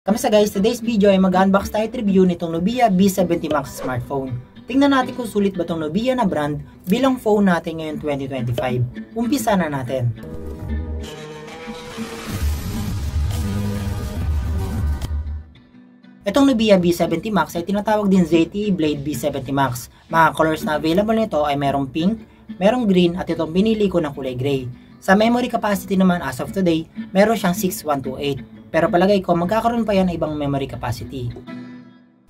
Kamusta guys? Today's video ay mag-unbox tayo at review nitong Nubia B70 Max smartphone. Tingnan natin kung sulit ba itong Nubia na brand bilang phone natin ngayon 2025. Umpisa na natin. Itong Nubia B70 Max ay tinatawag din ZTE Blade B70 Max. Mga colors na available nito ay merong pink, merong green at itong pinili ko na kulay gray. Sa memory capacity naman as of today, meron siyang 6128. Pero palagay ko magkakaroon pa yan ng ibang memory capacity.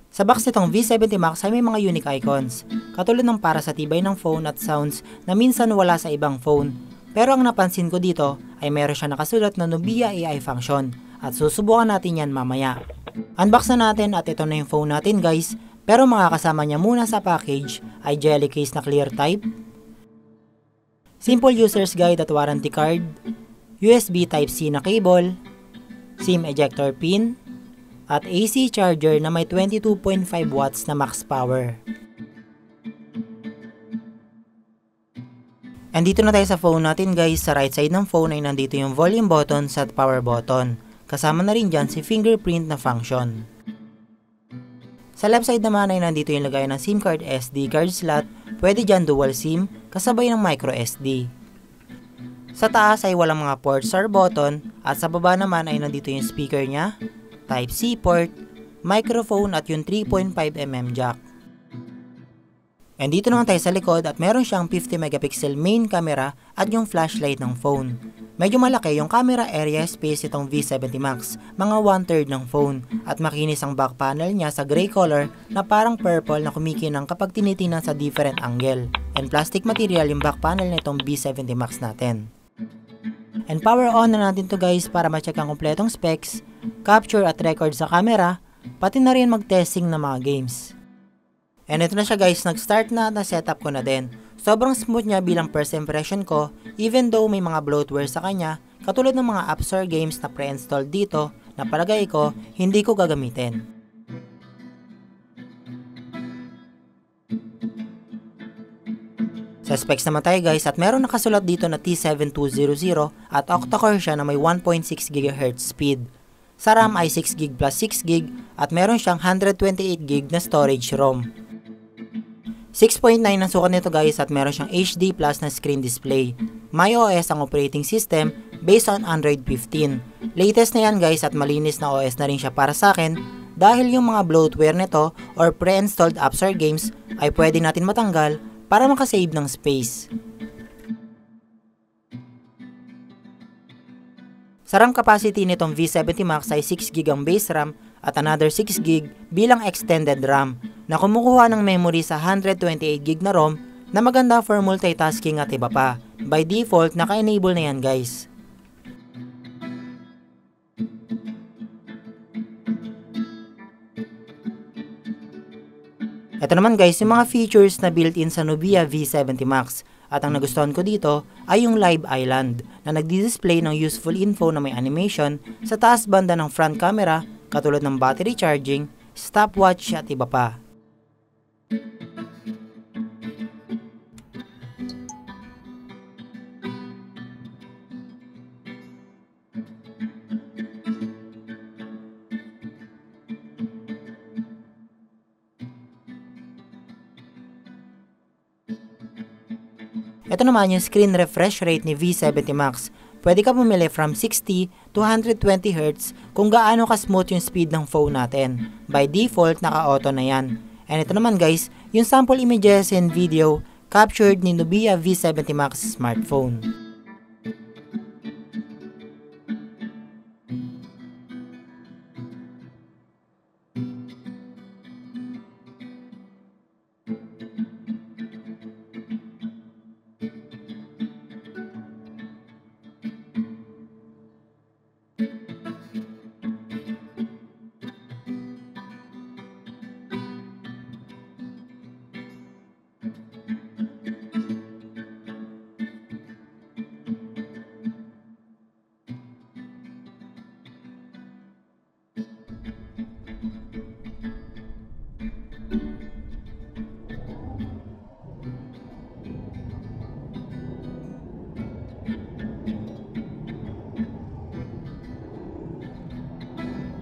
Sa box nitong V70 Max ay may mga unique icons, katulad ng para sa tibay ng phone at sounds na minsan wala sa ibang phone. Pero ang napansin ko dito ay meron siya nakasulat na Nubia AI function at susubukan natin yan mamaya. Unbox na natin at ito na yung phone natin guys, pero makakasama niya muna sa package ay jelly case na clear type, simple user's guide at warranty card, USB Type-C na cable, SIM ejector pin, at AC charger na may 22.5 watts na max power. And dito na tayo sa phone natin guys. Sa right side ng phone ay nandito yung volume button at power button. Kasama na rin dyan si fingerprint na function. Sa left side naman ay nandito yung lagay ng SIM card SD card slot. Pwede dyan dual SIM kasabay ng micro SD. Sa taas ay walang mga ports or button at sa baba naman ay nandito yung speaker niya, Type-C port, microphone at yung 3.5mm jack. And dito naman tayo sa likod at meron siyang 50 megapixel main camera at yung flashlight ng phone. Medyo malaki yung camera area space itong V70 Max, mga 1/3 ng phone at makinis ang back panel niya sa gray color na parang purple na kumikinang kapag tinitingnan sa different angle. And plastic material yung back panel nitong V70 Max natin. And power on na natin to guys para ma-check ang kompletong specs, capture at record sa camera, pati na rin mag-testing ng mga games. And ito na siya guys, nag-start na at setup ko na din. Sobrang smooth niya bilang first impression ko, even though may mga bloatware sa kanya, katulad ng mga apps or games na pre-installed dito, na palagay ko, hindi ko gagamitin. Sa specs naman tayo guys at meron nakasulat dito na T7200 at octa-core siya na may 1.6 GHz speed. Sa RAM ay 6GB plus 6GB at meron siyang 128GB na storage ROM. 6.9 ang sukat nito guys at meron siyang HD plus na screen display. MyOS ang operating system based on Android 15. Latest na yan guys at malinis na OS na rin siya para sa akin dahil yung mga bloatware nito or pre-installed apps or games ay pwede natin matanggal para makasave ng space. Sa RAM capacity nitong V70 Max ay 6GB ang base RAM at another 6GB bilang extended RAM na kumukuha ng memory sa 128GB na ROM na maganda for multitasking at iba pa. By default, naka-enable na yan guys. Ito naman guys, yung mga features na built-in sa Nubia V70 Max. At ang nagustuhan ko dito ay yung Live Island na nagdi-display ng useful info na may animation sa taas banda ng front camera katulad ng battery charging, stopwatch at iba pa. Ito naman yung screen refresh rate ni V70 Max. Pwede ka pumili from 60 to 120Hz kung gaano ka-smooth yung speed ng phone natin. By default, naka-auto na yan. And ito naman guys, yung sample images and video captured ni Nubia V70 Max smartphone.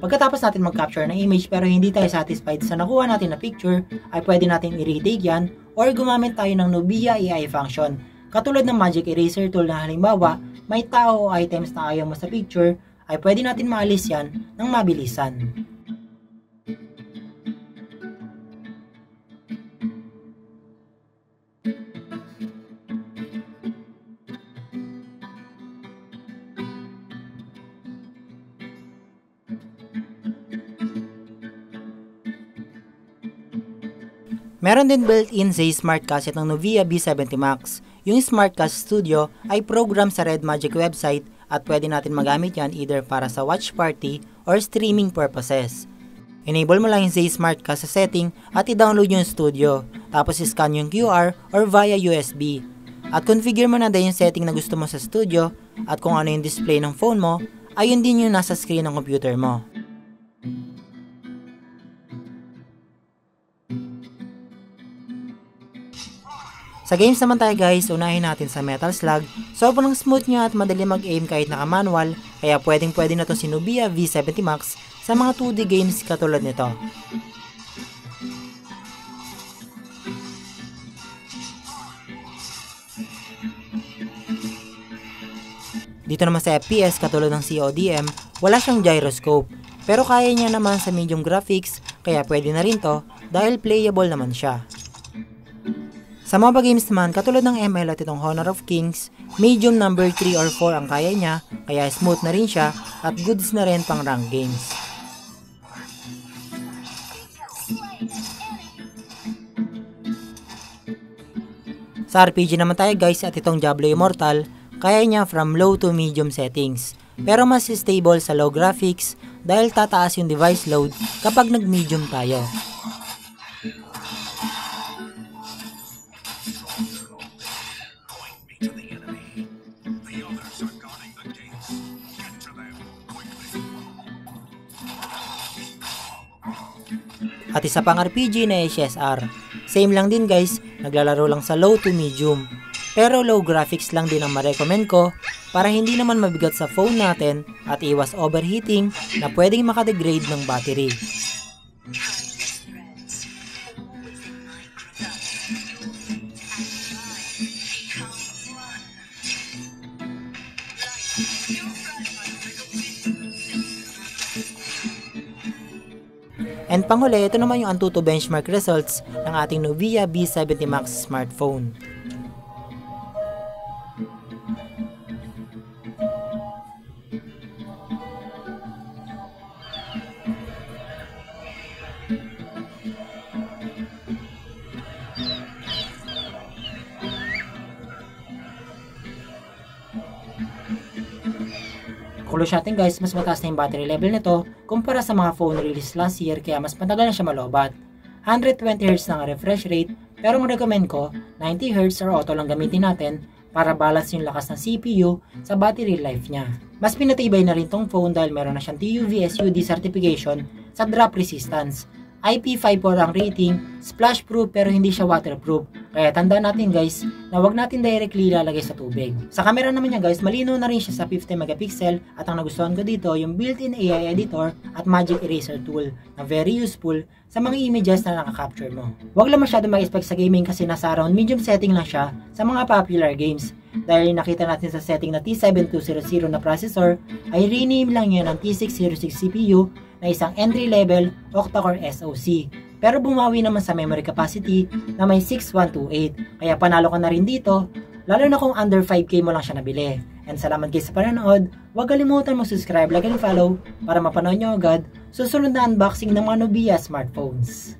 Pagkatapos natin mag-capture ng image pero hindi tayo satisfied sa nakuha natin na picture, ay pwede natin i-retake yan or gumamit tayo ng Nubia AI function. Katulad ng Magic Eraser tool na halimbawa, may tao o items na ayaw mo sa picture, ay pwede natin maalis yan ng mabilisan. Meron din built-in sa SmartCast itong Nubia B70 Max. Yung SmartCast Studio ay program sa Red Magic website at pwede natin magamit yan either para sa watch party or streaming purposes. Enable mo lang yung SmartCast sa setting at i-download yung studio, tapos i-scan yung QR or via USB. At configure mo na din yung setting na gusto mo sa studio at kung ano yung display ng phone mo, ayun din yung nasa screen ng computer mo. Sa games naman tayo guys, unahin natin sa Metal Slug. Sobrang smooth niya at madali mag-aim kahit naka-manual, kaya pwede na to si Nubia V70 Max sa mga 2D games katulad nito. Dito naman sa FPS katulad ng CODM, wala siyang gyroscope, pero kaya niya naman sa medium graphics, kaya pwede na rin to dahil playable naman siya. Sa MOBA games naman, katulad ng ML at itong Honor of Kings, medium number 3 or 4 ang kaya niya, kaya smooth na rin siya at goods na rin pang rank games. Sa RPG naman tayo guys at itong Diablo Immortal, kaya niya from low to medium settings, pero mas stable sa low graphics dahil tataas yung device load kapag nag-medium tayo. At isa pang RPG na HSR. Same lang din guys, naglalaro lang sa low to medium. Pero low graphics lang din ang ma-recommend ko para hindi naman mabigat sa phone natin at iwas overheating na pwedeng makadegrade ng battery. And panghuli, ito naman yung Antutu benchmark results ng ating Nubia B70 Max smartphone. Conclusion natin guys, mas mataas na yung battery level nito kumpara sa mga phone release last year kaya mas matagal na siya malobat. 120Hz na ang refresh rate pero ang recommend ko 90Hz or auto lang gamitin natin para balance yung lakas ng CPU sa battery life niya. Mas pinatibay na rin tong phone dahil meron na siyang TUV SUD certification sa drop resistance. IP54 ang rating, splash proof pero hindi siya waterproof. Kaya tandaan natin guys na wag natin directly ilalagay sa tubig. Sa camera naman niya guys, malinaw na rin siya sa 50 megapixel at ang nagustuhan ko dito yung built-in AI editor at Magic Eraser tool na very useful sa mga images na nakaka-capture mo. Wag lang masyado mag-expect sa gaming kasi nasa around medium setting lang siya sa mga popular games. Dahil nakita natin sa setting na T7200 na processor ay rename lang yan ng T606 CPU na isang entry-level octa-core SoC. Pero bumawi naman sa memory capacity na may 6128. Kaya panalo ka na rin dito, lalo na kung under 5K mo lang siya nabili. And salamat guys sa panonood. Huwag kalimutan mag-subscribe, like and follow para mapanood nyo agad susunod na unboxing ng mga Nubia smartphones.